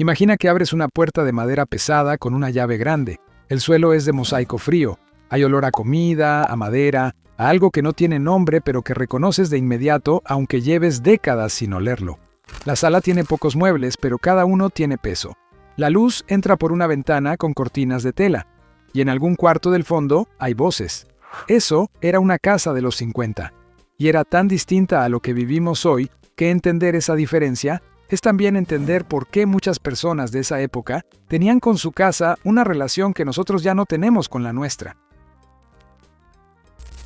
Imagina que abres una puerta de madera pesada con una llave grande. El suelo es de mosaico frío. Hay olor a comida, a madera, a algo que no tiene nombre pero que reconoces de inmediato aunque lleves décadas sin olerlo. La sala tiene pocos muebles, pero cada uno tiene peso. La luz entra por una ventana con cortinas de tela, y en algún cuarto del fondo hay voces. Eso era una casa de los 50, y era tan distinta a lo que vivimos hoy que entender esa diferencia es también entender por qué muchas personas de esa época tenían con su casa una relación que nosotros ya no tenemos con la nuestra.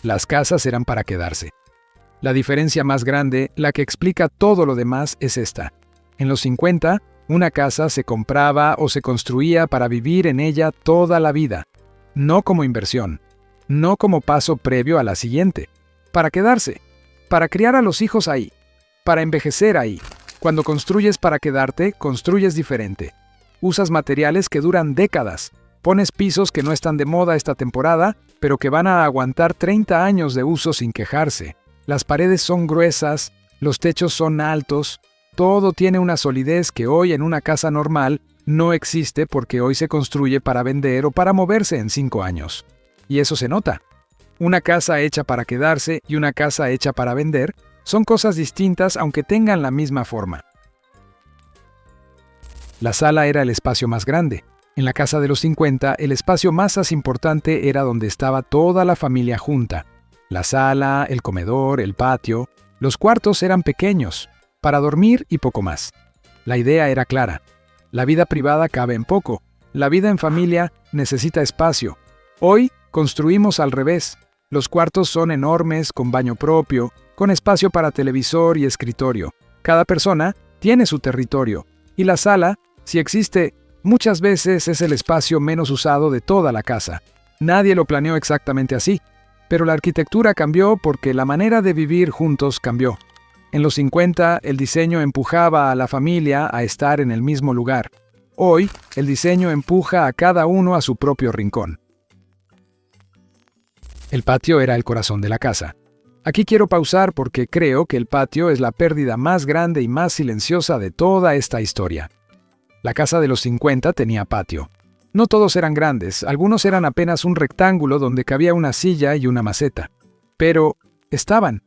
Las casas eran para quedarse. La diferencia más grande, la que explica todo lo demás, es esta. En los 50, una casa se compraba o se construía para vivir en ella toda la vida, no como inversión, no como paso previo a la siguiente, para quedarse, para criar a los hijos ahí, para envejecer ahí. Cuando construyes para quedarte, construyes diferente. Usas materiales que duran décadas. Pones pisos que no están de moda esta temporada, pero que van a aguantar 30 años de uso sin quejarse. Las paredes son gruesas, los techos son altos, todo tiene una solidez que hoy en una casa normal no existe porque hoy se construye para vender o para moverse en 5 años. Y eso se nota. Una casa hecha para quedarse y una casa hecha para vender son cosas distintas aunque tengan la misma forma. La sala era el espacio más grande. En la casa de los 50, el espacio más importante era donde estaba toda la familia junta. La sala, el comedor, el patio. Los cuartos eran pequeños, para dormir y poco más. La idea era clara. La vida privada cabe en poco. La vida en familia necesita espacio. Hoy construimos al revés. Los cuartos son enormes, con baño propio, con espacio para televisor y escritorio. Cada persona tiene su territorio. Y la sala, si existe, muchas veces es el espacio menos usado de toda la casa. Nadie lo planeó exactamente así. Pero la arquitectura cambió porque la manera de vivir juntos cambió. En los 50, el diseño empujaba a la familia a estar en el mismo lugar. Hoy, el diseño empuja a cada uno a su propio rincón. El patio era el corazón de la casa. Aquí quiero pausar porque creo que el patio es la pérdida más grande y más silenciosa de toda esta historia. La casa de los 50 tenía patio. No todos eran grandes, algunos eran apenas un rectángulo donde cabía una silla y una maceta. Pero estaban.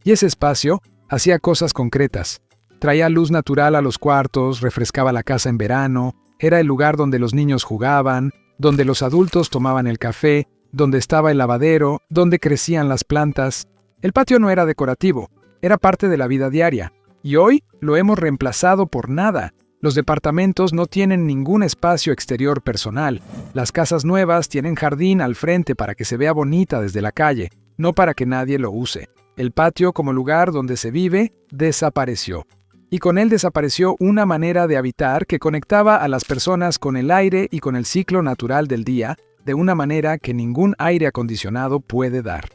Y ese espacio hacía cosas concretas. Traía luz natural a los cuartos, refrescaba la casa en verano, era el lugar donde los niños jugaban, donde los adultos tomaban el café, donde estaba el lavadero, donde crecían las plantas. El patio no era decorativo, era parte de la vida diaria. Y hoy lo hemos reemplazado por nada. Los departamentos no tienen ningún espacio exterior personal. Las casas nuevas tienen jardín al frente para que se vea bonita desde la calle, no para que nadie lo use. El patio como lugar donde se vive desapareció. Y con él desapareció una manera de habitar que conectaba a las personas con el aire y con el ciclo natural del día, de una manera que ningún aire acondicionado puede dar.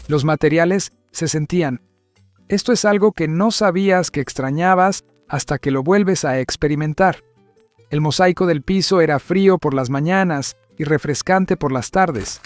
Los materiales se sentían. Esto es algo que no sabías que extrañabas hasta que lo vuelves a experimentar. El mosaico del piso era frío por las mañanas y refrescante por las tardes.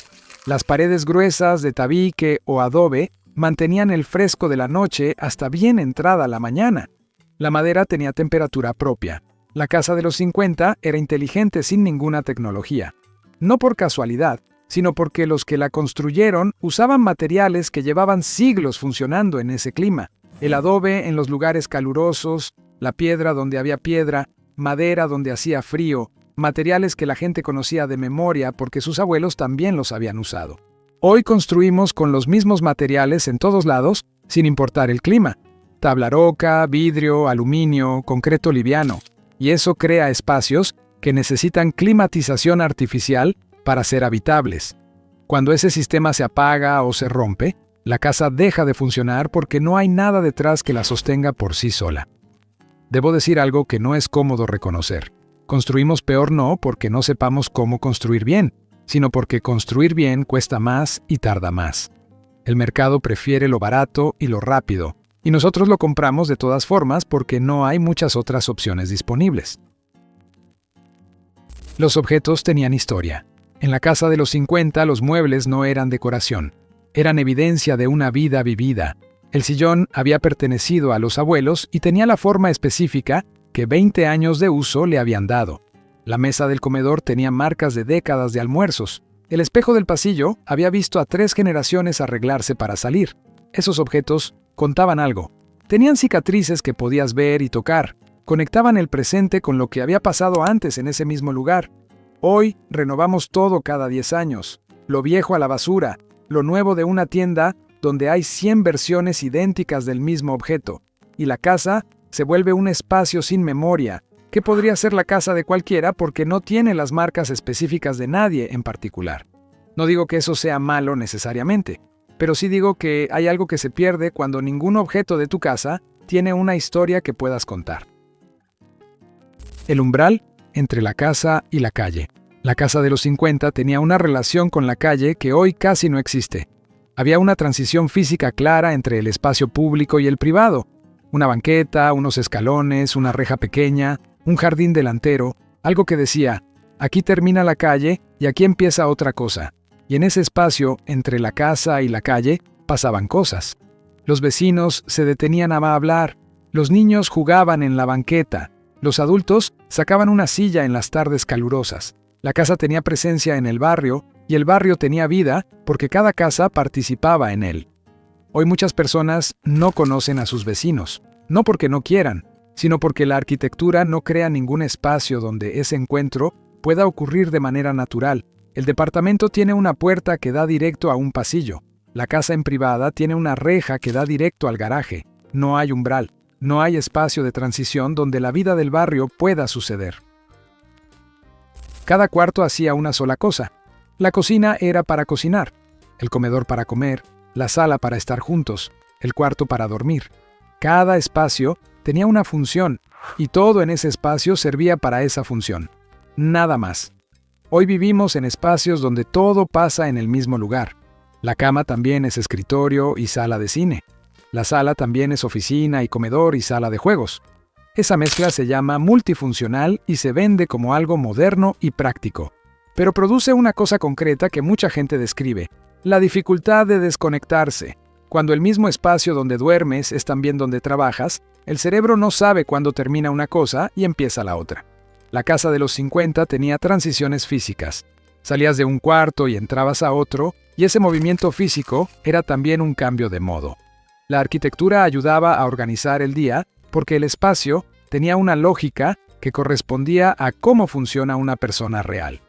Las paredes gruesas de tabique o adobe mantenían el fresco de la noche hasta bien entrada la mañana. La madera tenía temperatura propia. La casa de los 50 era inteligente sin ninguna tecnología. No por casualidad, sino porque los que la construyeron usaban materiales que llevaban siglos funcionando en ese clima. El adobe en los lugares calurosos, la piedra donde había piedra, madera donde hacía frío, materiales que la gente conocía de memoria porque sus abuelos también los habían usado. Hoy construimos con los mismos materiales en todos lados, sin importar el clima. Tabla roca, vidrio, aluminio, concreto liviano. Y eso crea espacios que necesitan climatización artificial para ser habitables. Cuando ese sistema se apaga o se rompe, la casa deja de funcionar porque no hay nada detrás que la sostenga por sí sola. Debo decir algo que no es cómodo reconocer. Construimos peor no porque no sepamos cómo construir bien, sino porque construir bien cuesta más y tarda más. El mercado prefiere lo barato y lo rápido, y nosotros lo compramos de todas formas porque no hay muchas otras opciones disponibles. Los objetos tenían historia. En la casa de los 50 los muebles no eran decoración, eran evidencia de una vida vivida. El sillón había pertenecido a los abuelos y tenía la forma específica que 20 años de uso le habían dado. La mesa del comedor tenía marcas de décadas de almuerzos. El espejo del pasillo había visto a 3 generaciones arreglarse para salir. Esos objetos contaban algo. Tenían cicatrices que podías ver y tocar. Conectaban el presente con lo que había pasado antes en ese mismo lugar. Hoy renovamos todo cada 10 años. Lo viejo a la basura, lo nuevo de una tienda donde hay 100 versiones idénticas del mismo objeto. Y la casa se vuelve un espacio sin memoria, que podría ser la casa de cualquiera porque no tiene las marcas específicas de nadie en particular. No digo que eso sea malo necesariamente, pero sí digo que hay algo que se pierde cuando ningún objeto de tu casa tiene una historia que puedas contar. El umbral entre la casa y la calle. La casa de los 50 tenía una relación con la calle que hoy casi no existe. Había una transición física clara entre el espacio público y el privado. Una banqueta, unos escalones, una reja pequeña, un jardín delantero, algo que decía, aquí termina la calle y aquí empieza otra cosa. Y en ese espacio, entre la casa y la calle, pasaban cosas. Los vecinos se detenían a hablar, los niños jugaban en la banqueta, los adultos sacaban una silla en las tardes calurosas. La casa tenía presencia en el barrio y el barrio tenía vida porque cada casa participaba en él. Hoy muchas personas no conocen a sus vecinos, no porque no quieran, sino porque la arquitectura no crea ningún espacio donde ese encuentro pueda ocurrir de manera natural. El departamento tiene una puerta que da directo a un pasillo. La casa en privada tiene una reja que da directo al garaje. No hay umbral, no hay espacio de transición donde la vida del barrio pueda suceder. Cada cuarto hacía una sola cosa. La cocina era para cocinar, el comedor para comer, la sala para estar juntos, el cuarto para dormir. Cada espacio tenía una función y todo en ese espacio servía para esa función. Nada más. Hoy vivimos en espacios donde todo pasa en el mismo lugar. La cama también es escritorio y sala de cine. La sala también es oficina y comedor y sala de juegos. Esa mezcla se llama multifuncional y se vende como algo moderno y práctico. Pero produce una cosa concreta que mucha gente describe: la dificultad de desconectarse. Cuando el mismo espacio donde duermes es también donde trabajas, el cerebro no sabe cuándo termina una cosa y empieza la otra. La casa de los 50 tenía transiciones físicas. Salías de un cuarto y entrabas a otro, y ese movimiento físico era también un cambio de modo. La arquitectura ayudaba a organizar el día porque el espacio tenía una lógica que correspondía a cómo funciona una persona real.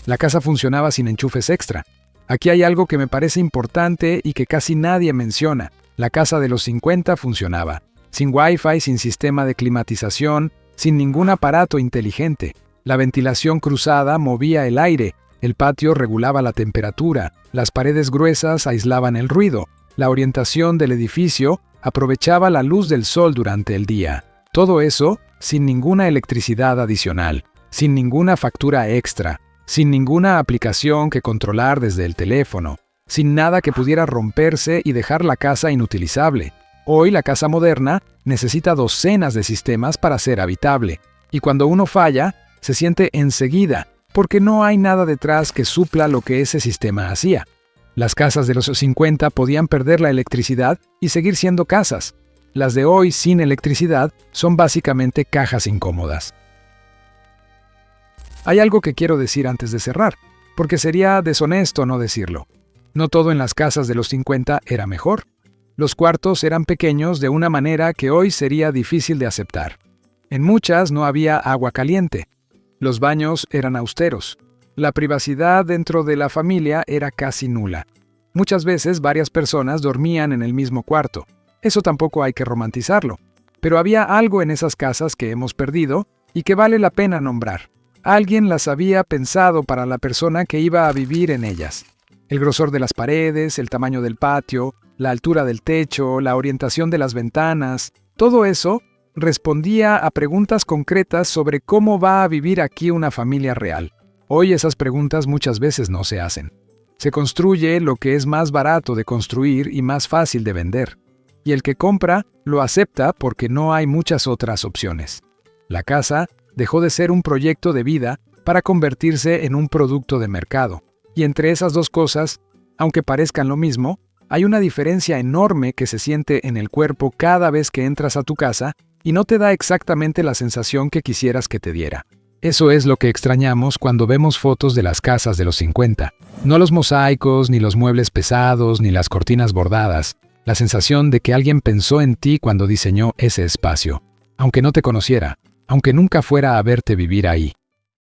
La casa funcionaba sin enchufes extra. Aquí hay algo que me parece importante y que casi nadie menciona. La casa de los 50 funcionaba. Sin Wi-Fi, sin sistema de climatización, sin ningún aparato inteligente. La ventilación cruzada movía el aire, el patio regulaba la temperatura, las paredes gruesas aislaban el ruido, la orientación del edificio aprovechaba la luz del sol durante el día. Todo eso sin ninguna electricidad adicional, sin ninguna factura extra, sin ninguna aplicación que controlar desde el teléfono, sin nada que pudiera romperse y dejar la casa inutilizable. Hoy la casa moderna necesita docenas de sistemas para ser habitable, y cuando uno falla, se siente enseguida, porque no hay nada detrás que supla lo que ese sistema hacía. Las casas de los 50 podían perder la electricidad y seguir siendo casas. Las de hoy sin electricidad son básicamente cajas incómodas. Hay algo que quiero decir antes de cerrar, porque sería deshonesto no decirlo. No todo en las casas de los 50 era mejor. Los cuartos eran pequeños de una manera que hoy sería difícil de aceptar. En muchas no había agua caliente. Los baños eran austeros. La privacidad dentro de la familia era casi nula. Muchas veces varias personas dormían en el mismo cuarto. Eso tampoco hay que romantizarlo. Pero había algo en esas casas que hemos perdido y que vale la pena nombrar. Alguien las había pensado para la persona que iba a vivir en ellas. El grosor de las paredes, el tamaño del patio, la altura del techo, la orientación de las ventanas, todo eso respondía a preguntas concretas sobre cómo va a vivir aquí una familia real. Hoy esas preguntas muchas veces no se hacen. Se construye lo que es más barato de construir y más fácil de vender. Y el que compra lo acepta porque no hay muchas otras opciones. La casa dejó de ser un proyecto de vida para convertirse en un producto de mercado. Y entre esas dos cosas, aunque parezcan lo mismo, Hay una diferencia enorme que se siente en el cuerpo cada vez que entras a tu casa y no te da exactamente la sensación que quisieras que te diera. Eso es lo que extrañamos cuando vemos fotos de las casas de los 50. No los mosaicos, ni los muebles pesados, ni las cortinas bordadas. La sensación de que alguien pensó en ti cuando diseñó ese espacio, aunque no te conociera, aunque nunca fuera a verte vivir ahí.